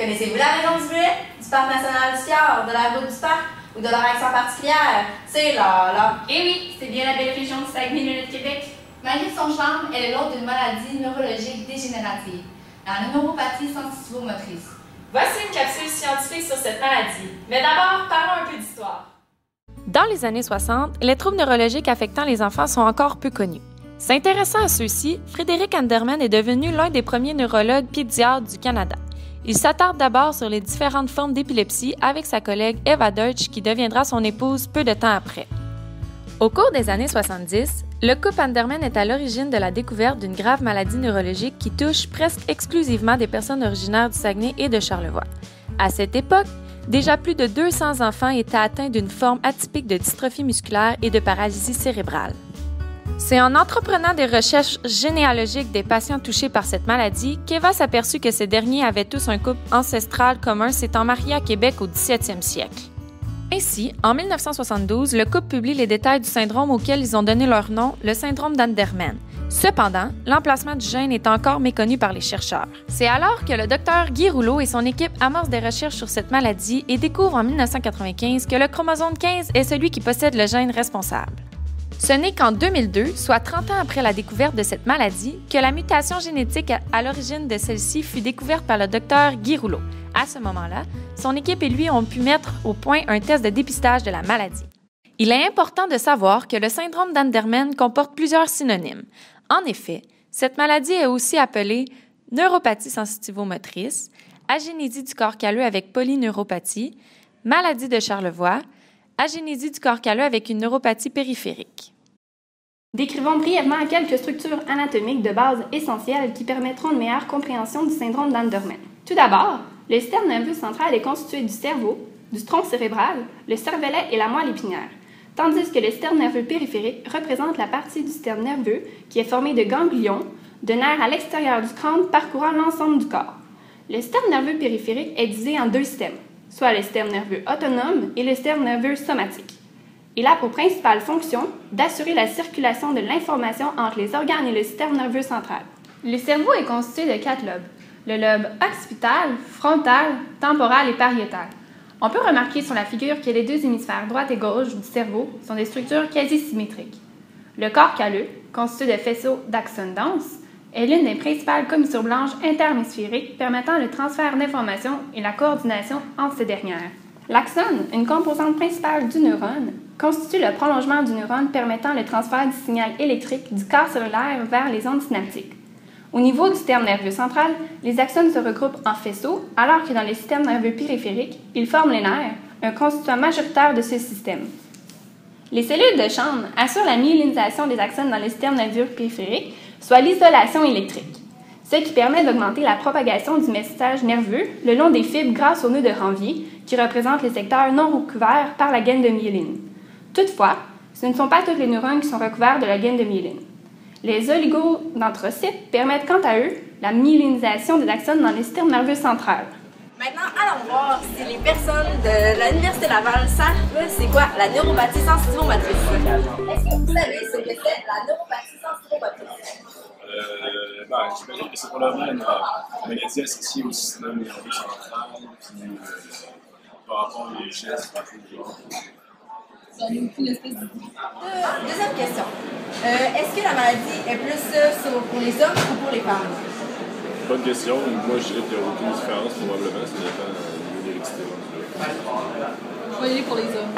Connaissez-vous la raison du bleuet, du Parc national du Fjord, de la route du parc ou de leur accent particulière? C'est là. Eh oui, c'est bien la belle région du Saguenay-Lac de Québec. Malgré son charme, elle est l'hôte d'une maladie neurologique dégénérative, la neuropathie sensitivo-motrice. Voici une capsule scientifique sur cette maladie. Mais d'abord, parlons un peu d'histoire. Dans les années 60, les troubles neurologiques affectant les enfants sont encore peu connus. S'intéressant à ceux-ci, Frédéric Anderman est devenu l'un des premiers neurologues pédiatres du Canada. Il s'attarde d'abord sur les différentes formes d'épilepsie avec sa collègue Eva Deutsch qui deviendra son épouse peu de temps après. Au cours des années 70, le couple Anderman est à l'origine de la découverte d'une grave maladie neurologique qui touche presque exclusivement des personnes originaires du Saguenay et de Charlevoix. À cette époque, déjà plus de 200 enfants étaient atteints d'une forme atypique de dystrophie musculaire et de paralysie cérébrale. C'est en entreprenant des recherches généalogiques des patients touchés par cette maladie qu'Eva s'aperçut que ces derniers avaient tous un couple ancestral commun s'étant mariés à Québec au 17e siècle. Ainsi, en 1972, le couple publie les détails du syndrome auquel ils ont donné leur nom, le syndrome d'Anderman. Cependant, l'emplacement du gène est encore méconnu par les chercheurs. C'est alors que le docteur Guy Rouleau et son équipe amorcent des recherches sur cette maladie et découvrent en 1995 que le chromosome 15 est celui qui possède le gène responsable. Ce n'est qu'en 2002, soit 30 ans après la découverte de cette maladie, que la mutation génétique à l'origine de celle-ci fut découverte par le docteur Guy Rouleau. À ce moment-là, son équipe et lui ont pu mettre au point un test de dépistage de la maladie. Il est important de savoir que le syndrome d'Anderman comporte plusieurs synonymes. En effet, cette maladie est aussi appelée neuropathie sensitivo-motrice, agénésie du corps calleux avec polyneuropathie, maladie de Charlevoix, agénésie du corps calleux avec une neuropathie périphérique. Décrivons brièvement quelques structures anatomiques de base essentielles qui permettront une meilleure compréhension du syndrome d'Anderman. Tout d'abord, le système nerveux central est constitué du cerveau, du tronc cérébral, le cervelet et la moelle épinière, tandis que le système nerveux périphérique représente la partie du système nerveux qui est formée de ganglions, de nerfs à l'extérieur du crâne parcourant l'ensemble du corps. Le système nerveux périphérique est divisé en deux systèmes, soit le système nerveux autonome et le système nerveux somatique. Il a pour principale fonction d'assurer la circulation de l'information entre les organes et le système nerveux central. Le cerveau est constitué de 4 lobes, le lobe occipital, frontal, temporal et pariétal. On peut remarquer sur la figure que les deux hémisphères droite et gauche du cerveau sont des structures quasi symétriques. Le corps calleux, constitué de faisceaux d'axones denses, est l'une des principales commissures blanches interhémisphériques permettant le transfert d'informations et la coordination entre ces dernières. L'axone, une composante principale du neurone, constitue le prolongement du neurone permettant le transfert du signal électrique du corps cellulaire vers les ondes synaptiques. Au niveau du système nerveux central, les axones se regroupent en faisceaux, alors que dans le système nerveux périphérique, ils forment les nerfs, un constituant majoritaire de ce système. Les cellules de Schwann assurent la myélinisation des axones dans le système nerveux périphérique, soit l'isolation électrique, ce qui permet d'augmenter la propagation du message nerveux le long des fibres grâce au nœud de Ranvier, qui représente les secteurs non recouverts par la gaine de myéline. Toutefois, ce ne sont pas tous les neurones qui sont recouverts de la gaine de myéline. Les oligodendrocytes permettent quant à eux la myélinisation des axones dans le système nerveux central. Maintenant, allons voir si les personnes de l'Université Laval savent c'est quoi la neuropathie sensitivo-motrice. Est-ce que vous savez ce que c'est la neuropathie sensitivo-motrice? J'imagine que c'est probablement une maladie associée au système nerveux central, puis par rapport aux gestes, Deuxième question. Est-ce que la maladie est plus pour les hommes ou pour les femmes? Bonne question. Moi, je dirais qu'il n'y a aucune différence, probablement. Ça dépend de l'hérédité. Oui, pour les hommes.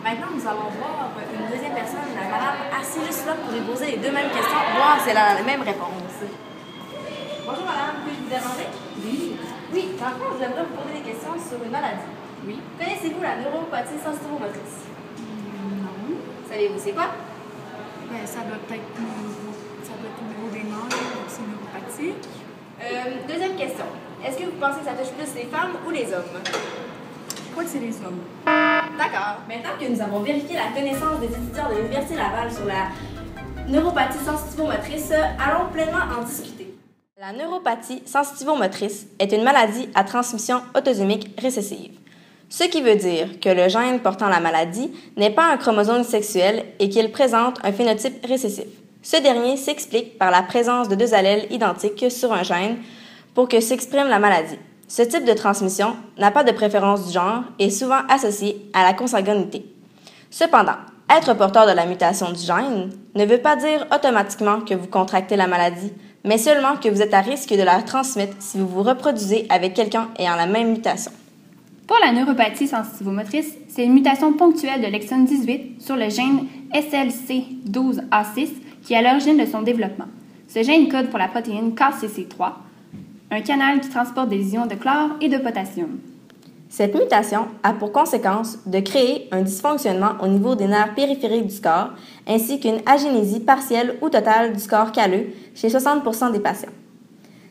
Maintenant, nous allons voir une deuxième personne, la madame, assise juste là pour lui poser les deux mêmes questions, voir si elle a la même réponse. Bonjour madame, puis-je vous déranger? Oui. Oui, dans le fond, je voudrais vous poser des questions sur une maladie. Oui. Connaissez-vous la neuropathie sensitivo-motrice? Non. Savez-vous c'est quoi? Ben, ça doit être au niveau des nerfs, donc c'est neuropathique. Deuxième question. Est-ce que vous pensez que ça touche plus les femmes ou les hommes? Je crois que c'est les hommes. D'accord. Maintenant que nous avons vérifié la connaissance des étudiants de l'Université Laval sur la neuropathie sensitivo-motrice, allons pleinement en discuter. La neuropathie sensitivo-motrice est une maladie à transmission autosomique récessive. Ce qui veut dire que le gène portant la maladie n'est pas un chromosome sexuel et qu'il présente un phénotype récessif. Ce dernier s'explique par la présence de deux allèles identiques sur un gène pour que s'exprime la maladie. Ce type de transmission n'a pas de préférence du genre et est souvent associé à la consanguinité. Cependant, être porteur de la mutation du gène ne veut pas dire automatiquement que vous contractez la maladie, mais seulement que vous êtes à risque de la transmettre si vous vous reproduisez avec quelqu'un ayant la même mutation. Pour la neuropathie sensitivomotrice, c'est une mutation ponctuelle de l'exone 18 sur le gène SLC12A6 qui est à l'origine de son développement. Ce gène code pour la protéine KCC3, un canal qui transporte des ions de chlore et de potassium. Cette mutation a pour conséquence de créer un dysfonctionnement au niveau des nerfs périphériques du corps ainsi qu'une agénésie partielle ou totale du corps calleux chez 60% des patients.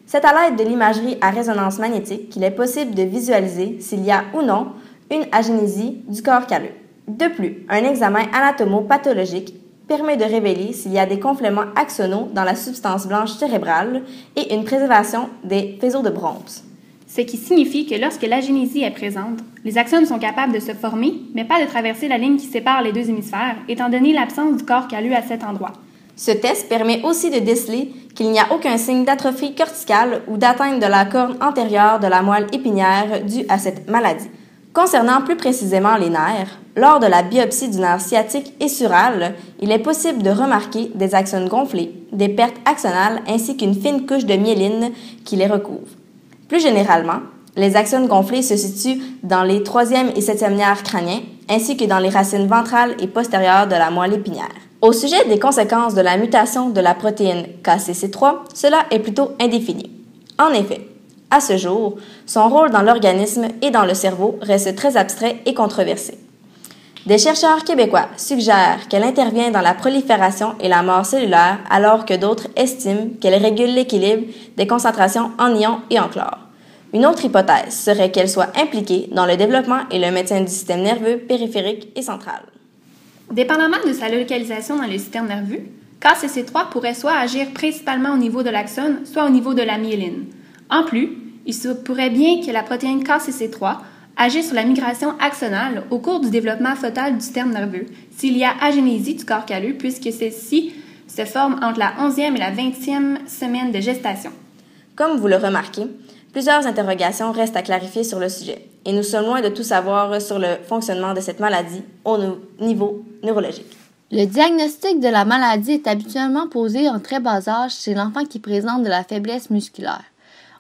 C'est à l'aide de l'imagerie à résonance magnétique qu'il est possible de visualiser s'il y a ou non une agénésie du corps calleux. De plus, un examen anatomopathologique permet de révéler s'il y a des gonflements axonaux dans la substance blanche cérébrale et une préservation des faisceaux de bronze. Ce qui signifie que lorsque l'agénésie est présente, les axones sont capables de se former, mais pas de traverser la ligne qui sépare les deux hémisphères, étant donné l'absence du corps calleux à cet endroit. Ce test permet aussi de déceler qu'il n'y a aucun signe d'atrophie corticale ou d'atteinte de la corne antérieure de la moelle épinière due à cette maladie. Concernant plus précisément les nerfs, lors de la biopsie du nerf sciatique et sural, il est possible de remarquer des axones gonflés, des pertes axonales ainsi qu'une fine couche de myéline qui les recouvre. Plus généralement, les axones gonflés se situent dans les 3e et 7e nerfs crâniens ainsi que dans les racines ventrales et postérieures de la moelle épinière. Au sujet des conséquences de la mutation de la protéine KCC3, cela est plutôt indéfini. En effet, à ce jour, son rôle dans l'organisme et dans le cerveau reste très abstrait et controversé. Des chercheurs québécois suggèrent qu'elle intervient dans la prolifération et la mort cellulaire, alors que d'autres estiment qu'elle régule l'équilibre des concentrations en ions et en chlore. Une autre hypothèse serait qu'elle soit impliquée dans le développement et le maintien du système nerveux périphérique et central. Dépendamment de sa localisation dans le système nerveux, KCC3 pourrait soit agir principalement au niveau de l'axone, soit au niveau de la myéline. En plus, il se pourrait bien que la protéine KCC3 agisse sur la migration axonale au cours du développement fœtal du système nerveux, s'il y a agénésie du corps calleux, puisque celle-ci se forme entre la 11e et la 20e semaine de gestation. Comme vous le remarquez, plusieurs interrogations restent à clarifier sur le sujet, et nous sommes loin de tout savoir sur le fonctionnement de cette maladie au niveau neurologique. Le diagnostic de la maladie est habituellement posé en très bas âge chez l'enfant qui présente de la faiblesse musculaire.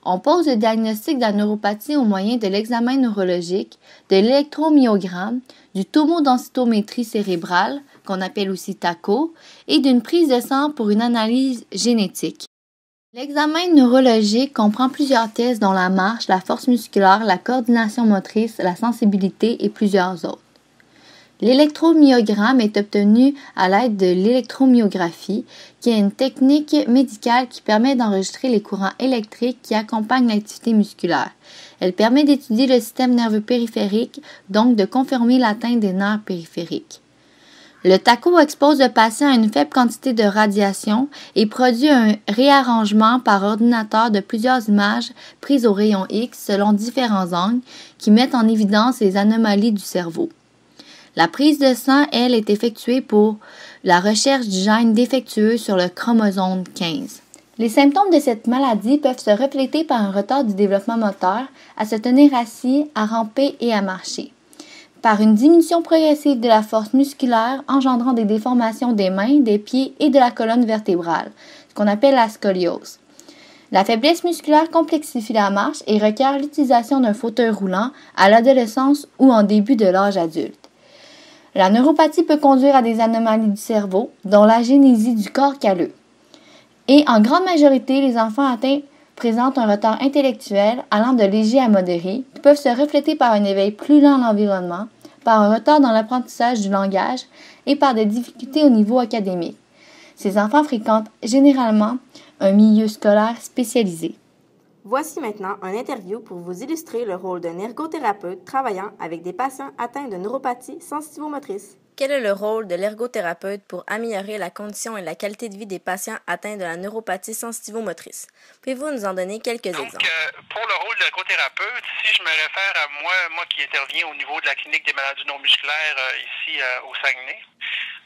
On pose le diagnostic de la neuropathie au moyen de l'examen neurologique, de l'électromyogramme, du tomodensitométrie cérébrale, qu'on appelle aussi TACO, et d'une prise de sang pour une analyse génétique. L'examen neurologique comprend plusieurs tests dont la marche, la force musculaire, la coordination motrice, la sensibilité et plusieurs autres. L'électromyogramme est obtenu à l'aide de l'électromyographie, qui est une technique médicale qui permet d'enregistrer les courants électriques qui accompagnent l'activité musculaire. Elle permet d'étudier le système nerveux périphérique, donc de confirmer l'atteinte des nerfs périphériques. Le TACO expose le patient à une faible quantité de radiation et produit un réarrangement par ordinateur de plusieurs images prises au rayon X selon différents angles qui mettent en évidence les anomalies du cerveau. La prise de sang, elle, est effectuée pour la recherche du gène défectueux sur le chromosome 15. Les symptômes de cette maladie peuvent se refléter par un retard du développement moteur, à se tenir assis, à ramper et à marcher, par une diminution progressive de la force musculaire engendrant des déformations des mains, des pieds et de la colonne vertébrale, ce qu'on appelle la scoliose. La faiblesse musculaire complexifie la marche et requiert l'utilisation d'un fauteuil roulant à l'adolescence ou en début de l'âge adulte. La neuropathie peut conduire à des anomalies du cerveau, dont l'agénésie du corps calleux. Et en grande majorité, les enfants atteints présentent un retard intellectuel allant de léger à modéré, qui peuvent se refléter par un éveil plus lent à l'environnement, par un retard dans l'apprentissage du langage et par des difficultés au niveau académique. Ces enfants fréquentent généralement un milieu scolaire spécialisé. Voici maintenant un interview pour vous illustrer le rôle d'un ergothérapeute travaillant avec des patients atteints de neuropathie sensitivomotrice. Quel est le rôle de l'ergothérapeute pour améliorer la condition et la qualité de vie des patients atteints de la neuropathie sensitivomotrice? Pouvez-vous nous en donner quelques exemples? Pour le rôle d'ergothérapeute, si je me réfère à moi qui interviens au niveau de la clinique des maladies neuromusculaires ici au Saguenay,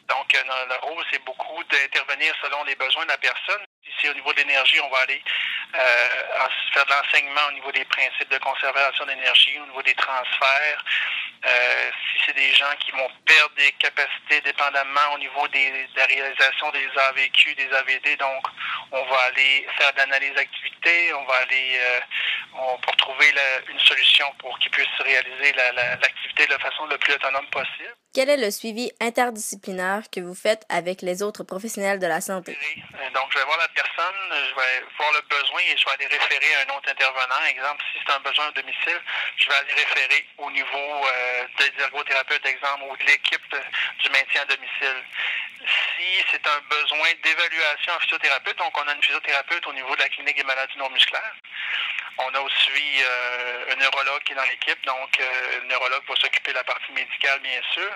donc le rôle, c'est beaucoup d'intervenir selon les besoins de la personne. Ici, au niveau de l'énergie, on va aller Ensuite, faire de l'enseignement au niveau des principes de conservation d'énergie, au niveau des transferts. Si c'est des gens qui vont perdre des capacités dépendamment au niveau de la réalisation des AVQ, des AVD, donc on va aller faire de l'analyse d'activité, on va aller pour trouver une solution pour qu'ils puissent réaliser l'activité de la façon la plus autonome possible. Quel est le suivi interdisciplinaire que vous faites avec les autres professionnels de la santé? Donc, je vais voir la personne, je vais voir le besoin et je vais aller référer à un autre intervenant. Exemple, si c'est un besoin au domicile, je vais aller référer au niveau des ergothérapeutes, exemple, ou de l'équipe du maintien à domicile. Si c'est un besoin d'évaluation en physiothérapeute, donc on a une physiothérapeute au niveau de la clinique des maladies neuromusculaires. On a aussi un neurologue qui est dans l'équipe, donc le neurologue va s'occuper de la partie médicale, bien sûr.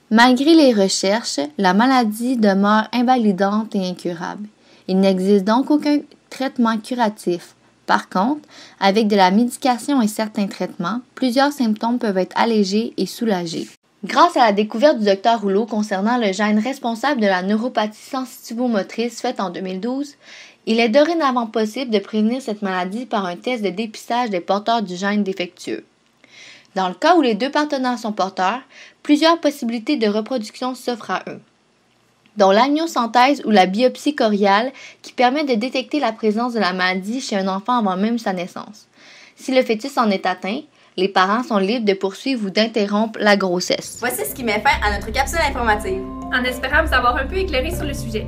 Malgré les recherches, la maladie demeure invalidante et incurable. Il n'existe donc aucun traitement curatif. Par contre, avec de la médication et certains traitements, plusieurs symptômes peuvent être allégés et soulagés. Grâce à la découverte du Dr Rouleau concernant le gène responsable de la neuropathie sensitivo-motrice faite en 2012, il est dorénavant possible de prévenir cette maladie par un test de dépistage des porteurs du gène défectueux. Dans le cas où les deux partenaires sont porteurs, plusieurs possibilités de reproduction s'offrent à eux, dont l'amniosynthèse ou la biopsie choriale qui permet de détecter la présence de la maladie chez un enfant avant même sa naissance. Si le fœtus en est atteint, les parents sont libres de poursuivre ou d'interrompre la grossesse. Voici ce qui met fin à notre capsule informative. En espérant vous avoir un peu éclairé sur le sujet.